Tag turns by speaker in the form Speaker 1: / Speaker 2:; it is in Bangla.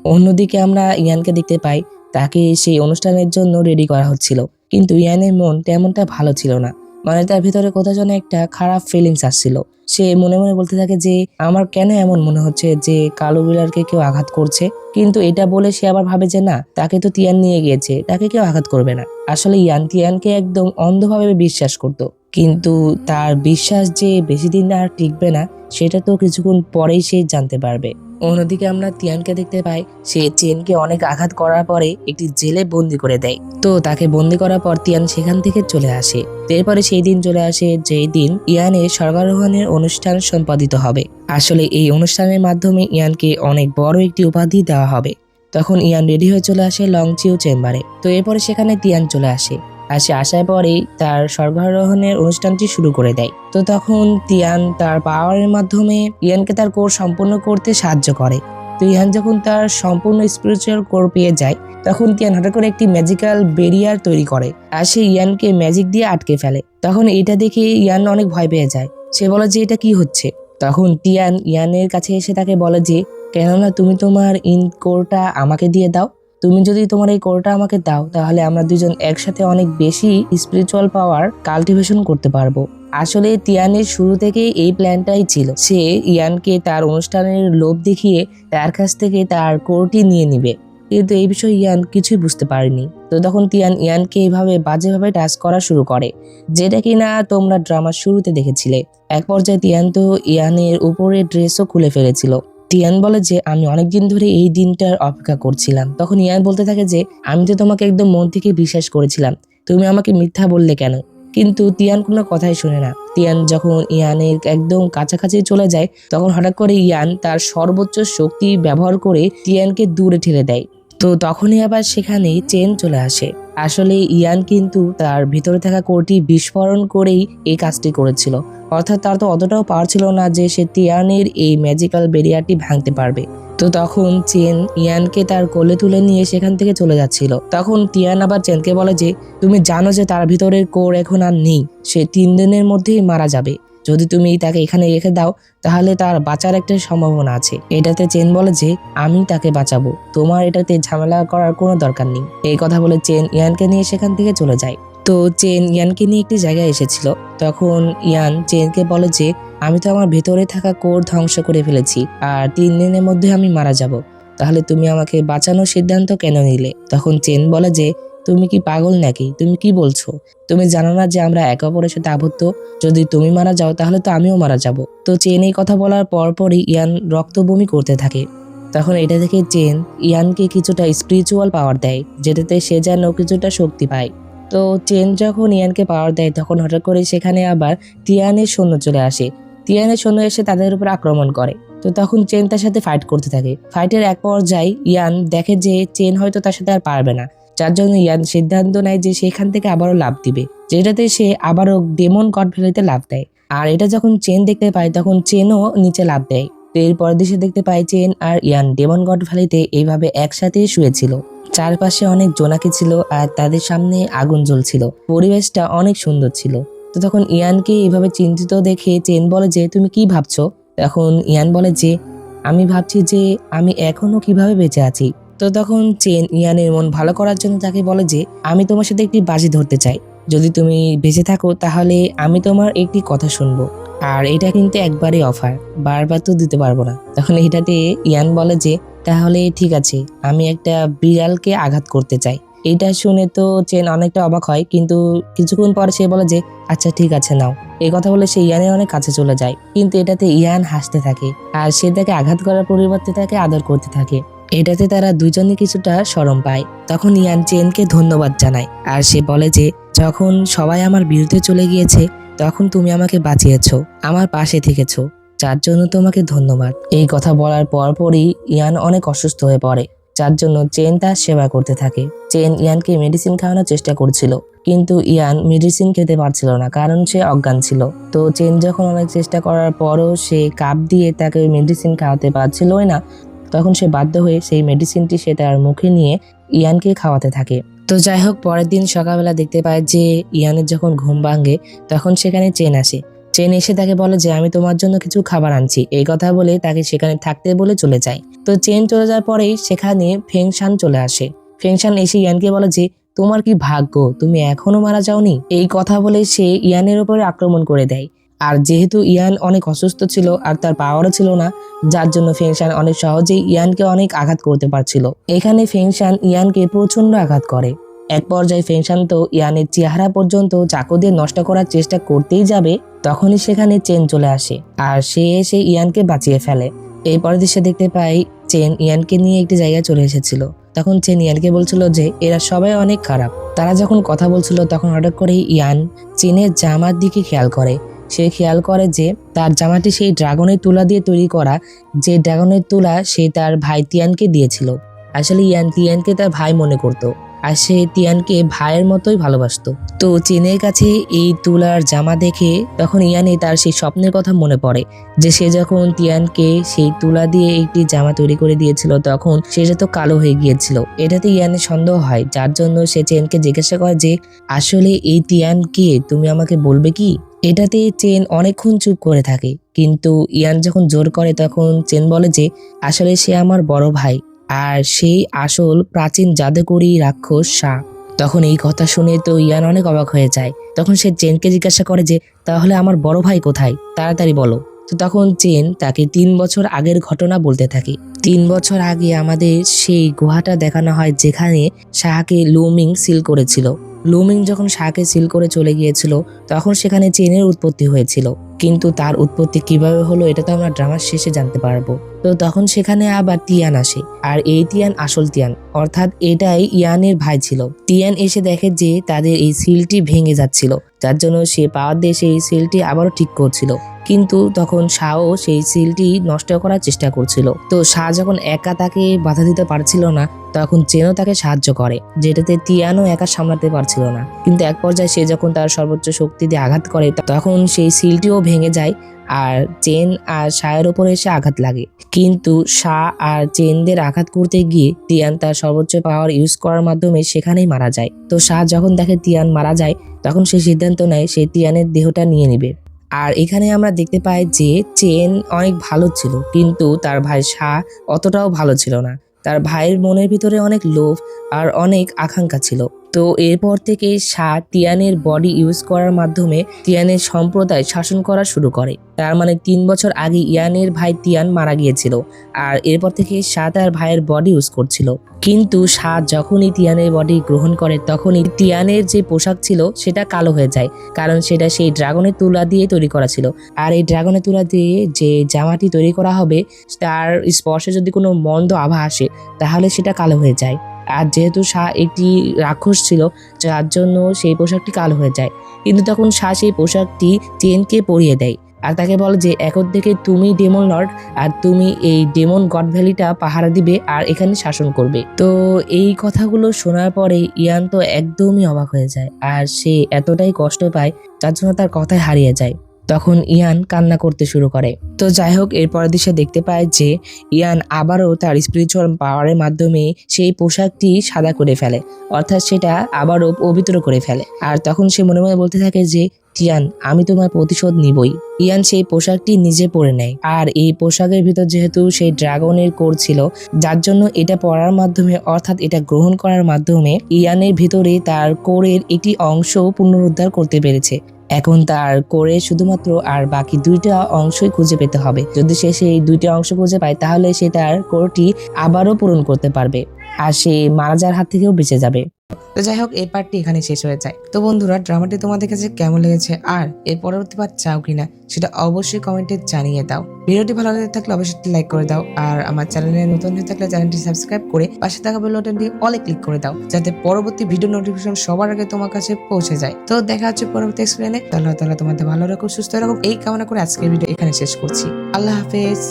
Speaker 1: অন্যদিকে আমরা ইয়ানকে দেখতে পাই, তাকে সেই অনুষ্ঠানের জন্য রেডি করা হচ্ছিল, কিন্তু ইয়ানের মন তেমনটা ভালো ছিল না। মানে তার ভিতরে কোথাও যেন একটা খারাপ ফিলিংস আসছিল। সে মনে মনে বলতে থাকে যে আমার কেন এমন মনে হচ্ছে যে কালো বিড়ালকে কেউ আঘাত করছে, কিন্তু এটা বলে সে আবার ভাবে যে না, তাকে তো তিয়ান নিয়ে গিয়েছে, তাকে কেউ আঘাত করবে না। আসলে ইয়ান তিয়ানকে একদম অন্ধভাবে বিশ্বাস করত, কিন্তু তার বিশ্বাস যে বেশি দিন আর টিকবে না সেটা তো কিছুক্ষণ পরেই সে জানতে পারবে। অন্যদিকে আমরা তিয়ানকে দেখতে পাই, সে চেনকে অনেক আঘাত করার পরে একটি জেলে বন্দি করে দেয়। তো তাকে বন্দি করার পর তিয়ান সেখান থেকে চলে আসে। এরপরে সেই দিন চলে আসে যেই দিন ইয়ানের স্বর্গারোহণের অনুষ্ঠান সম্পাদিত হবে। আসলে এই অনুষ্ঠানের মাধ্যমে ইয়ানকে অনেক বড় একটি উপাধি দেওয়া হবে। তখন ইয়ান রেডি হয়ে চলে আসে লংচিউ চেম্বারে। তো এরপরে সেখানে তিয়ান চলে আসে। আর সে আসার পরেই তার স্বর্গারোহণের অনুষ্ঠানটি শুরু করে দেয়। তো তখন তিয়ান তার পাওয়ারের মাধ্যমে ইয়ানকে তার কোর সম্পূর্ণ করতে সাহায্য করে। তো ইয়ান যখন তার সম্পূর্ণ স্পিরিচুয়াল কোর পেয়ে যায়, তখন তিয়ান হঠাৎ করে একটি ম্যাজিক্যাল ব্যারিয়ার তৈরি করে আর সে ইয়ানকে ম্যাজিক দিয়ে আটকে ফেলে। তখন এটা দেখে ইয়ান অনেক ভয় পেয়ে যায়। সে বলে যে এটা কি হচ্ছে। তখন তিয়ান ইয়ানের কাছে এসে তাকে বলে যে কেননা তুমি তোমার কোরটা আমাকে দিয়ে দাও। তুমি যদি তোমার এই কোরটা আমাকে দাও তাহলে আমরা দুজন একসাথে অনেক বেশি স্পিরিচুয়াল পাওয়ার কাল্টিভেশন করতে পারবো। আসলে তিয়ানের শুরু থেকেই এই প্ল্যানটাই ছিল, সে ইয়ানকে তার অনুষ্ঠানের লোভ দেখিয়ে তার কাছ থেকে তার কোরটি নিয়ে নিবে। কিন্তু এই বিষয়ে ইয়ান কিছুই বুঝতে পারেনি। তো তখন তিয়ান ইয়ানকে এইভাবে বাজেভাবে টাচ করা শুরু করে, যেটা কিনা তোমরা ড্রামার শুরুতে দেখেছিলে। এক পর্যায়ে তিয়ান তো ইয়ানের উপরে ড্রেসও খুলে ফেলেছিল। তিয়ান বলে যে আমি অনেকদিন ধরে এই দিনটার অপেক্ষা করছিলাম। তখন ইয়ান বলতে থাকে যে আমি তো তোমাকে একদম মন থেকে বিশ্বাস করেছিলাম, তুমি আমাকে মিথ্যা বললে কেন? কিন্তু তিয়ান কোনো কথাই শুনে না। তিয়ান যখন ইয়ানের একদম কাছাকাছি চলে যায়, তখন হঠাৎ করে ইয়ান তার সর্বোচ্চ শক্তি ব্যবহার করে তিয়ানকে দূরে ঠেলে দেয়। তো তখনই আবার সেখানে চেন চলে আসে। আসলে ইয়ান কিন্তু তার ভিতরে থাকা কোরটি বিস্ফোরণ করেই এই কাজটি করেছিল। অর্থাৎ তার তো অতটাও পাওয়ার ছিল না যে সে তিয়ানের এই ম্যাজিক্যাল ব্যারিয়ারটি ভাঙতে পারবে। তো তখন চেন ইয়ানকে তার কোলে তুলে নিয়ে সেখান থেকে চলে যাচ্ছিল। তখন তিয়ান আবার চেনকে বলে যে তুমি জানো যে তার ভিতরের কোর এখন আর নেই, সে 3 দিনের মধ্যেই মারা যাবে। যদি তুমি তাকে এখানে রেখে দাও তাহলে তার বাঁচার একটা সম্ভাবনা আছে। এটাতে চেন বলে যে আমি তাকে বাঁচাবো, তোমার এটাতে ঝামেলা করার কোনো দরকার নেই। এই কথা বলে চেন ইয়ানকে নিয়ে সেখান থেকে চলে যায়। তো চেন ইয়ানকে নিয়ে একটি জায়গায় এসেছিল। তখন ইয়ান চেনকে বলে যে আমি তো আমার ভেতরে থাকা কোর ধ্বংস করে ফেলেছি, আর 3 দিনের মধ্যে আমি মারা যাব। তাহলে তুমি আমাকে বাঁচানোর সিদ্ধান্ত কেন নিলে? তখন চেন বলে যে তুমি কি পাগল নাকি? তুমি কি বলছো? তুমি জানো না যে আমরা একে অপরের সাথে আবদ্ধ? যদি তুমি মারা যাও তাহলে তো আমিও মারা যাব। তো চেন এই কথা বলার পরপরই ইয়ান রক্ত বমি করতে থাকে। তখন এটা দেখে চেন ইয়ানকে কিছুটা স্পিরিচুয়াল পাওয়ার দেয়, যেটাতে সে যেন কিছুটা শক্তি পায়। তো চেন যখন ইয়ানকে পাওয়ার দেয় তখন হঠাৎ করে সেখানে আবার তিয়ানের সৈন্য চলে আসে। তিয়ানের সৈন্য এসে তাদের উপর আক্রমণ করে। তো তখন চেন তার সাথে ফাইট করতে থাকে। ফাইটের এক পর্যায়ে ইয়ান দেখে যে চেন হয়তো তার সাথে আর পারবে না, যার জন্য ইয়ান সিদ্ধান্ত নেয় যে সেখান থেকে আবারও লাফ দিবে, যেটাতে সে আবারও ডেমন গড ভ্যালিতে লাফ দেয়। আর এটা যখন চেন দেখতে পায় তখন চেনও নিচে লাফ দেয়। তো এরপর দৃশ্যে দেখতে পায় চেন আর ইয়ান ডেমন গড ভ্যালিতে এইভাবে একসাথে শুয়েছিল। চারপাশে অনেক জোনাকি ছিল আর তাদের সামনে আগুন জ্বলছিল। পরিবেশটা অনেক সুন্দর ছিল। তো তখন ইয়ানকে এইভাবে চিন্তিত দেখে চেন বলে যে তুমি কি ভাবছো? তখন ইয়ান বলে যে আমি ভাবছি যে আমি এখনো কিভাবে বেঁচে আছি। তো তখন চেন ইয়ানের মন ভালো করার জন্য তাকে বলে যে আমি তোমার সাথে একটি বাজি ধরতে চাই, যদি তুমি বেঁচে থাকো তাহলে আমি তোমার একটি কথা শুনবো, আর এটা কিন্তু একবারই অফার, বারবার তো দিতে পারবো না। তখন এটাতে ইয়ান বলে যে তাহলে ঠিক আছে, আমি একটা বিড়ালকে আঘাত করতে চাই। এটা শুনে তো চেন অনেকটা অবাক হয়, কিন্তু কিছুক্ষণ পর সে বলে যে আচ্ছা ঠিক আছে নাও। এই কথা বলে সে ইয়ানের অনেক কাছে চলে যায়, কিন্তু এটাতে ইয়ান হাসতে থাকে আর সে তাকে আঘাত করার পরিবর্তে তাকে আদর করতে থাকে। এটাতে তারা দুজনে কিছুটা শরম পায়। তখন ইয়ান চেনকে ধন্যবাদ জানায় আর সে বলে যে যখন সবাই আমার বিরুদ্ধে চলে গিয়েছে তখন তুমি আমাকে বাঁচিয়েছো, আমার পাশে থেকেছো, যার জন্য তোমাকে ধন্যবাদ। এই কথা বলার পরপরই ইয়ান অনেক অসুস্থ হয়ে পড়ে, যার জন্য চেন তার সেবা করতে থাকে। চেন ইয়ানকে মেডিসিন খাওয়ানোর চেষ্টা করছিল, কিন্তু ইয়ান মেডিসিন খেতে পারছিল না কারণ সে অজ্ঞান ছিল। তো চেন যখন অনেক চেষ্টা করার পরও সে কাপ দিয়ে তাকে মেডিসিন খাওয়াতে পারছিলই না, তখন সে বাধ্য হয়ে সেই মেডিসিনটি সে তার মুখে নিয়ে ইয়ানকে খাওয়াতে থাকে। তো যাই হোক, পরের দিন সকালবেলা দেখতে পায় যে ইয়ানের যখন ঘুম ভাঙে তখন সেখানে চেন আসে। চেন এসে তাকে বলে যে আমি তোমার জন্য কিছু খাবার আনছি। এই কথা বলে তাকে সেখানে থাকতে বলে চলে যায়। তো চেন চলে যাওয়ার পরেই সেখানে ফেংশান চলে আসে। ফেংশান এসে ইয়ানকে বলে যে তোমার কি ভাগ্য, তুমি এখনো মারা যাওনি। এই কথা বলে সে ইয়ানের উপরে আক্রমণ করে দেয়। আর যেহেতু ইয়ান অনেক অসুস্থ ছিল আর তার পাওয়ারও ছিল না, যার জন্য ফেংশান অনেক সহজেই ইয়ানকে অনেক আঘাত করতে পারছিল। এখানে ফেংশান ইয়ানকে প্রচন্ড আঘাত করে। এক পর্যায়ে ফেংশান তো ইয়ানের চেহারা পর্যন্ত চাকু দিয়ে নষ্ট করার চেষ্টা করতেই যাবে, তখনই সেখানে চেন চলে আসে আর সে এসে ইয়ানকে বাঁচিয়ে ফেলে। এই পরের দৃশ্যে দেখতে পাই চেন ইয়ানকে নিয়ে একটি জায়গায় চলে এসেছিল। তখন চেন ইয়ানকে বলছিল যে এরা সবাই অনেক খারাপ। তারা যখন কথা বলছিল তখন হঠাৎ করেই ইয়ান চেনের জামার দিকে খেয়াল করে। সে খেয়াল করে যে তার জামাটি সেই ড্রাগনের তুলা দিয়ে তৈরি করা, যে ড্রাগনের তুলা সে তার ভাই তিয়ানকে দিয়েছিল। আসলে ইয়ান তিয়ানকে তার ভাই মনে করত আর সে তিয়ানকে ভাইয়ের মতোই ভালোবাসতো। তো চেনের কাছে এই তুলার জামা দেখে তখন ইয়ানে তার সেই স্বপ্নের কথা মনে পড়ে যে সে যখন তিয়ানকে সেই তুলা দিয়ে একটি জামা তৈরি করে দিয়েছিল তখন সেটা তো কালো হয়ে গিয়েছিল। এটাতে ইয়ানের সন্দেহ হয়, যার জন্য সে চেনকে জিজ্ঞাসা করে যে আসলে এই তিয়ান কে, তুমি আমাকে বলবে কি। এটাতে চেন অনেকক্ষণ চুপ করে থাকে, কিন্তু ইয়ান যখন জোর করে তখন চেন বলে যে আসলে সে আমার বড় ভাই আর সেই আসল প্রাচীন জাদুকরী রাক্ষস শাহ। তখন এই কথা শুনে তো ইয়ান অনেক অবাক হয়ে যায়। তখন সে চেনকে জিজ্ঞাসা করে যে তাহলে আমার বড় ভাই কোথায়, তাড়াতাড়ি বলো। তো তখন চেন তাকে 3 বছর আগের ঘটনা বলতে থাকে। 3 বছর আগে আমাদের সেই গুহাটা দেখানো হয় যেখানে শাহকে লুমিং সিল করেছিল। লুমিং যখন শাহকে সিল করে চলে গিয়েছিল তখন সেখানে চেনের উৎপত্তি হয়েছিল, কিন্তু তার উৎপত্তি কিভাবে হলো এটা তো আমরা ড্রামার শেষে জানতে পারবো। তো তখন সেখানে আবার তিয়ান আসে, আর এই তিয়ান আসল তিয়ান, অর্থাৎ এটাই ইয়ানের ভাই ছিল। তিয়ান এসে দেখে যে তাদের এই সিলটি ভেঙে যাচ্ছিল, যার জন্য সে পাওয়ার দিয়ে সেই সিলটি আবারও ঠিক করছিল। কিন্তু তখন শাহও সেই সিলটি নষ্ট করার চেষ্টা করছিল। তো শাহ যখন একা তাকে বাধা দিতে পারছিল না তখন চেনও তাকে সাহায্য করে, যেটাতে তিয়ানও একা সামলাতে পারছিল না। কিন্তু এক পর্যায়ে সে যখন তার সর্বোচ্চ শক্তি দিয়ে আঘাত করে তখন সেই সিলটিও ভেঙে যায় আর চেন আর শাহের উপরে এসে আঘাত লাগে। কিন্তু শাহ আর চেনদের আঘাত করতে গিয়ে তিয়ান তার সর্বোচ্চ পাওয়ার ইউজ করার মাধ্যমে সেখানেই মারা যায়। তো শাহ যখন দেখে তিয়ান মারা যায় তখন সে সিদ্ধান্ত নেয় সে তিয়ানের দেহটা নিয়ে নেবে। আর এখানে আমরা দেখতে পাই যে চেন অনেক ভালো ছিল, কিন্তু তার ভাই শাহ অতটাও ভালো ছিল না। তার ভাইয়ের মনের ভিতরে অনেক লোভ আর অনেক আকাঙ্ক্ষা ছিল। তো এরপর থেকে শাহ তিয়ানের বডি ইউজ করার মাধ্যমে তিয়ানের সম্প্রদায় শাসন করা শুরু করে। তার মানে 3 বছর আগে ইয়ানের ভাই তিয়ান মারা গিয়েছিল আর এরপর থেকে শাহ তার ভাইয়ের বডি ইউজ করছিল। কিন্তু শাহ যখনই তিয়ানের বডি গ্রহণ করে তখনই তিয়ানের যে পোশাক ছিল সেটা কালো হয়ে যায়, কারণ সেটা সেই ড্রাগনের তুলা দিয়ে তৈরি করা ছিল। আর এই ড্রাগনের তুলা দিয়ে যে জামাটি তৈরি করা হবে তার স্পর্শে যদি কোনো মন্দ আভা আসে তাহলে সেটা কালো হয়ে যায়। আর যেহেতু শাহ একটি রাক্ষস ছিল যার জন্য সেই পোশাকটি কালো হয়ে যায়। কিন্তু তখন শাহ সেই পোশাকটি চেনকে পরিয়ে দেয় আর তাকে বলে যে এখন থেকে তুমি ডেমন লর্ড আর তুমি এই ডেমন গড ভ্যালিটা পাহারা দিবে আর এখানে শাসন করবে। তো এই কথাগুলো শোনার পরে ইয়ান তো একদমই অবাক হয়ে যায় আর সে এতটাই কষ্ট পায় যার জন্য তার কথাই হারিয়ে যায়। তখন ইয়ান কান্না করতে শুরু করে। তো যাই হোক, এরপরের দৃশ্যে দেখতে পায় যে ইয়ান আবারও তার স্পিরিচুয়াল পাওয়ারের মাধ্যমে সেই পোশাকটি সাদা করে ফেলে, অর্থাৎ সেটা আবারও পবিত্র করে ফেলে। আর তখন সে মনে মনে বলতে থাকে যে তিয়ান, আমি তোমার প্রতিশোধ নিবই। ইয়ান সেই পোশাকটি নিজে পরে নেয় আর এই পোশাকের ভিতর যেহেতু সেই ড্রাগনের কোর ছিল, যার জন্য এটা পরার মাধ্যমে অর্থাৎ এটা গ্রহণ করার মাধ্যমে ইয়ানের ভিতরে তার কোরের একটি অংশ পুনরুদ্ধার করতে পেরেছে। এখন তার কোরে শুধুমাত্র আর বাকি 2টা অংশই খুঁজে পেতে হবে। যদি সে সেই 2টা অংশ খুঁজে পায় তাহলে সে তার কোরটি আবারও পূরণ করতে পারবে আর সে মারা যাওয়ার হাত থেকেও বেঁচে যাবে। তো যাই হোক, এই পার্টটি এখানে শেষ হয়ে যায়। তো বন্ধুরা, ড্রামাটি তোমাদের কাছে কেমন লেগেছে আর এর পরবর্তী পার্ট চাও কিনা সেটা অবশ্যই কমেন্টে জানিয়ে দাও। ভিডিওটি ভালো লেগে থাকলে অবশ্যই লাইক করে দাও আর আমার চ্যানেলে নতুন হয়ে থাকলে চ্যানেলটি সাবস্ক্রাইব করে পাশে থাকা বেল বাটনটি অলে ক্লিক করে দাও, যাতে পরবর্তী ভিডিও নোটিফিকেশন সবার আগে তোমার কাছে পৌঁছে যায়। তো দেখা হচ্ছে পরবর্তী এক্সপ্লেনে। আল্লাহ তাআলা তোমাদের ভালো রাখুক, সুস্থ রাখুক এই কামনা করে আজকের ভিডিও এখানে শেষ করছি। আল্লাহ হাফেজ।